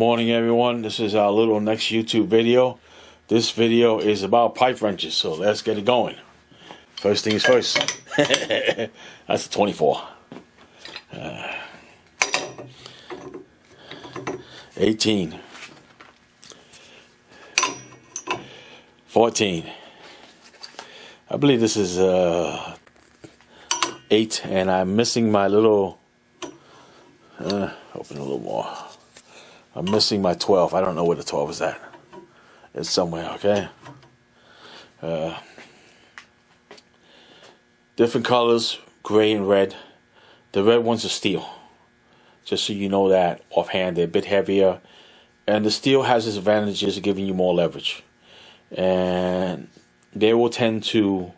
morning, everyone. This is our little next YouTube video. This video is about pipe wrenches, so let's get it going. First things first. That's a 24. 18. 14. I believe this is 8, and I'm missing my little. Open a little more. I'm missing my 12. I don't know where the 12 is at. It's somewhere, okay? Different colors, gray and red. The red ones are steel. Just so you know that offhand, they're a bit heavier. And the steel has its advantages of giving you more leverage. And they will tend to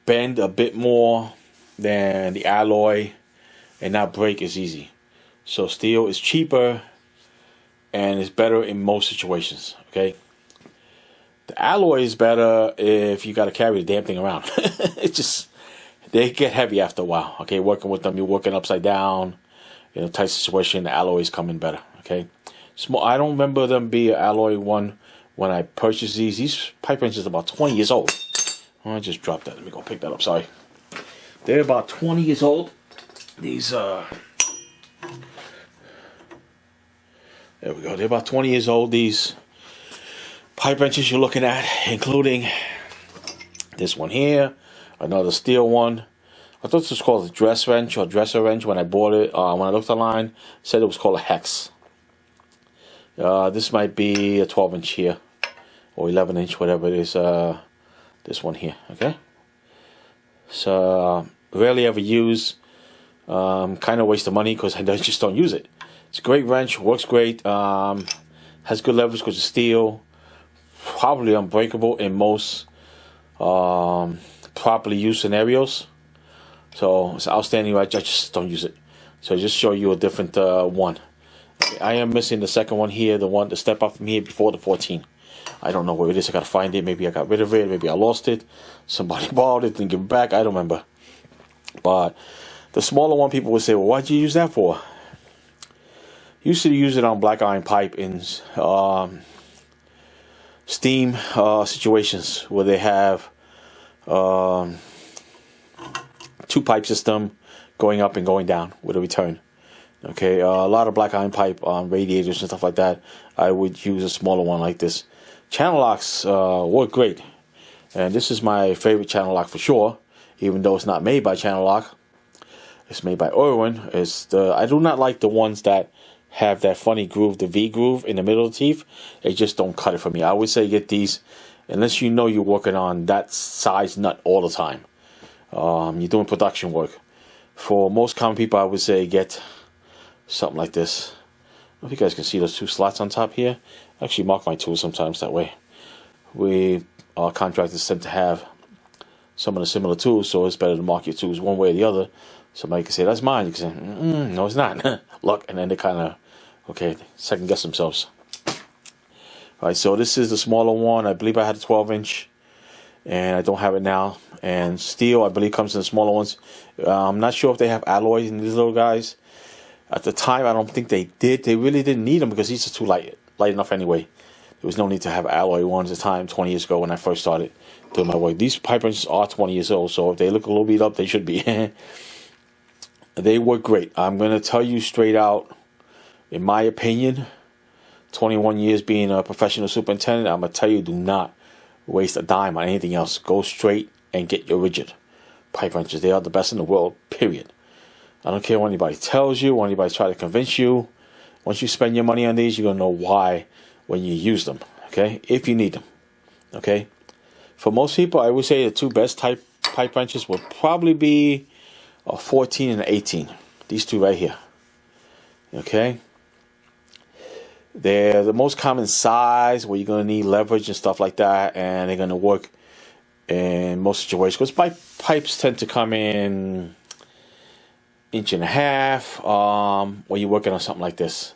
bend a bit more than the alloy and not break as easy. So steel is cheaper and it's better in most situations, okay? The alloy is better if you got to carry the damn thing around. It's just, they get heavy after a while, okay? Working with them, you're working upside down, in a tight situation, the alloy is coming better, okay? Small. I don't remember them be an alloy one when I purchased these. These pipe wrenches are about 20 years old. Oh, I just dropped that. Let me go pick that up, sorry. They're about 20 years old. These, there we go. They're about 20 years old. These pipe wrenches you're looking at, including this one here, another steel one. I thought this was called a dress wrench or dresser wrench when I bought it. When I looked online, it said it was called a hex. This might be a 12-inch here, or 11-inch, whatever it is. This one here, okay? So rarely ever use. Kind of waste of money because I just don't use it. It's a great wrench, works great, has good leverage because it's steel, probably unbreakable in most properly used scenarios. So it's outstanding wrench. I just don't use it. So just show you a different one. Okay, I am missing the second one here, the step up from here before the 14. I don't know where it is. I gotta find it. Maybe I got rid of it. Maybe I lost it. Somebody borrowed it and give it back. I don't remember. But the smaller one, people would say, well, why'd you use that for? Used to use it on black iron pipe in steam situations where they have 2-pipe system going up and going down with a return. Okay, a lot of black iron pipe on radiators and stuff like that. I would use a smaller one like this. Channel locks work great, and this is my favorite channel lock for sure. Even though it's not made by Channel Lock, it's made by Irwin. I do not like the ones that have that funny groove, the V groove in the middle of the teeth. They just don't cut it for me. I would say get these, unless you know you're working on that size nut all the time. You're doing production work. For most common people, I would say get something like this. I don't know if you guys can see those 2 slots on top here. I actually mark my tools sometimes that way. We contractors tend to have some of the similar tools, so it's better to mark your tools one way or the other. Somebody can say, that's mine. You can say, no, it's not. Look, and then they kind of, okay, second guess themselves. All right, so this is the smaller one. I believe I had a 12-inch, and I don't have it now. And steel, I believe, comes in the smaller ones. I'm not sure if they have alloys in these little guys. At the time, I don't think they did. They really didn't need them because these are too light enough anyway. There was no need to have alloy ones at the time, 20 years ago when I first started doing my work. These pipe wrenches are 20 years old, so if they look a little beat up, they should be. They work great. I'm going to tell you straight out, in my opinion, 21 years being a professional superintendent, I'm going to tell you, do not waste a dime on anything else. Go straight and get your Ridgid pipe wrenches. They are the best in the world, period. I don't care what anybody tells you, or anybody tries to convince you. Once you spend your money on these, you're going to know why when you use them, okay? If you need them, okay? For most people, I would say the 2 best pipe wrenches would probably be a 14 and an 18. These 2 right here, okay? They're the most common size where you're going to need leverage and stuff like that, and they're going to work in most situations. Because pipes tend to come in 1.5 inch when you're working on something like this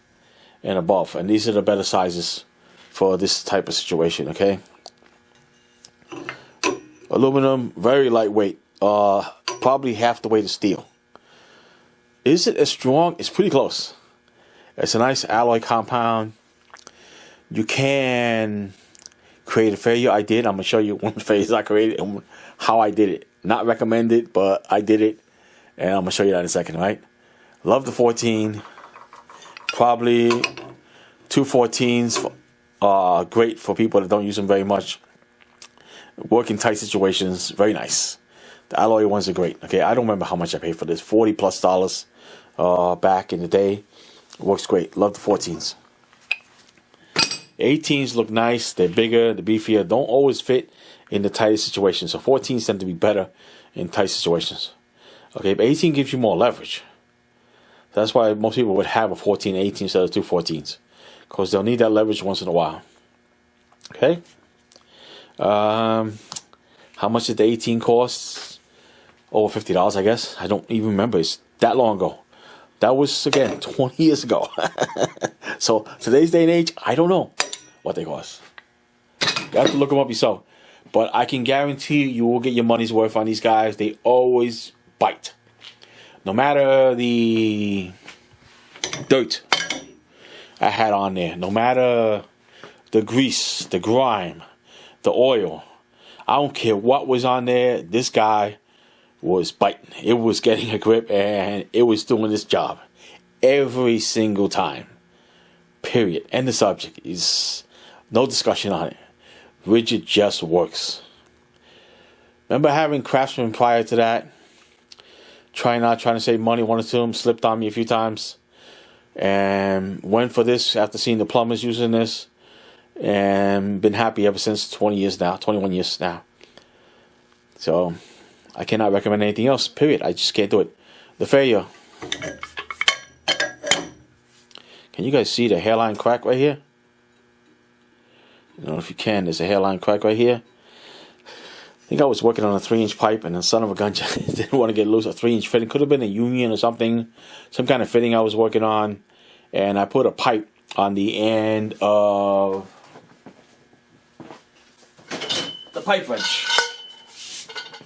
and above, and these are the better sizes for this type of situation, okay? Aluminum, very lightweight, probably half the weight of steel. Is it as strong? It's pretty close. It's a nice alloy compound. You can create a failure. I did. I'm going to show you one failure I created and how I did it. Not recommended, but I did it. And I'm going to show you that in a second, right? Love the 14. Probably 214s are great for people that don't use them very much. Work in tight situations. Very nice. The alloy ones are great. Okay, I don't remember how much I paid for this. $40+ back in the day. Works great. Love the 14s. 18s look nice. They're bigger, they're beefier. Don't always fit in the tightest situations. So 14s tend to be better in tight situations. Okay, but 18 gives you more leverage. That's why most people would have a 14, 18 instead of two 14s. Because they'll need that leverage once in a while. Okay. How much did the 18 cost? Over $50, I guess. I don't even remember. It's that long ago. That was, again, 20 years ago. So, today's day and age, I don't know what they cost. You have to look them up yourself. But I can guarantee you will get your money's worth on these guys. They always bite. No matter the dirt I had on there. No matter the grease, the grime, the oil. I don't care what was on there. This guy was biting. It was getting a grip and it was doing its job every single time. Period. End the subject. Is no discussion on it. Ridgid just works. Remember having Craftsman prior to that? Trying to save money. One or two of them slipped on me a few times. And went for this after seeing the plumbers using this. And been happy ever since. 20 years now. 21 years now. So I cannot recommend anything else. Period. I just can't do it. The failure. Can you guys see the hairline crack right here? I don't know if you can. There's a hairline crack right here. I think I was working on a 3-inch pipe and the son of a gun just didn't want to get loose. A 3-inch fitting. Could have been a union or something. Some kind of fitting I was working on. And I put a pipe on the end of the pipe wrench.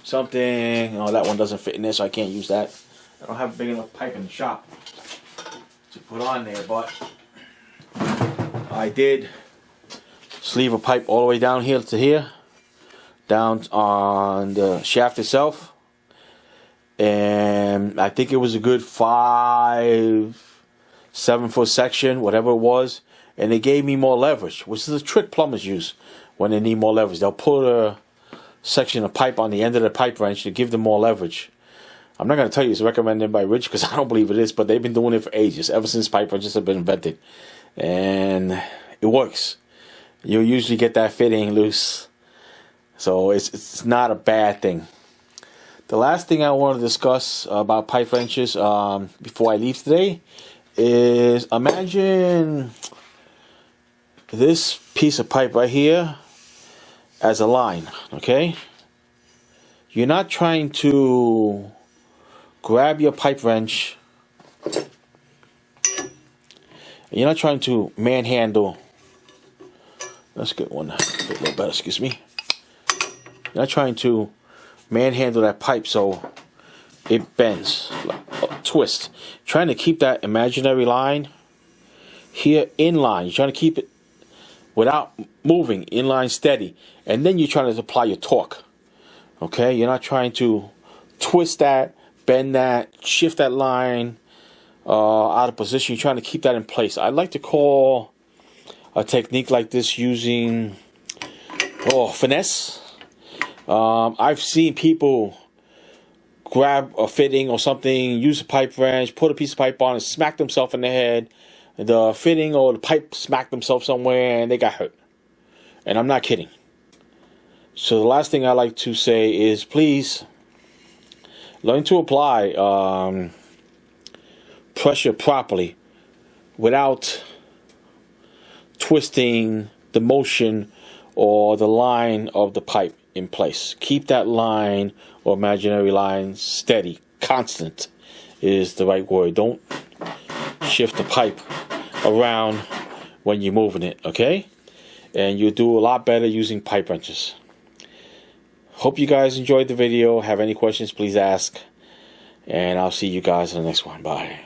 Something. Oh, that one doesn't fit in there, so I can't use that. I don't have a big enough pipe in the shop to put on there, but I did sleeve a pipe all the way down here to here, down on the shaft itself, and I think it was a good 5-7 foot section, whatever it was, and it gave me more leverage, which is a trick plumbers use when they need more leverage. They'll put a section of pipe on the end of the pipe wrench to give them more leverage. I'm not going to tell you it's recommended by Ridgid because I don't believe it is, but they've been doing it for ages, ever since pipe wrenches have been invented. And it works. You'll usually get that fitting loose. So it's not a bad thing. The last thing I want to discuss about pipe wrenches before I leave today is imagine this piece of pipe right here as a line, okay? You're not trying to grab your pipe wrench. You're not trying to manhandle. Let's get one a little better, excuse me. You're not trying to manhandle that pipe so it bends, twist. Trying to keep that imaginary line here in line. You're trying to keep it without moving, in line steady. And then you're trying to apply your torque. Okay? You're not trying to twist that, bend that, shift that line out of position. You're trying to keep that in place. I like to call a technique like this using finesse. I've seen people grab a fitting or something, use a pipe wrench, put a piece of pipe on and smack themselves in the head. The fitting or the pipe smacked themselves somewhere and they got hurt. And I'm not kidding. So the last thing I like to say is please learn to apply pressure properly without twisting the motion or the line of the pipe in place. Keep that line or imaginary line steady. Constant is the right word. Don't shift the pipe around when you're moving it, okay? And you'll do a lot better using pipe wrenches. Hope you guys enjoyed the video. Have any questions, please ask. And I'll see you guys in the next one. Bye.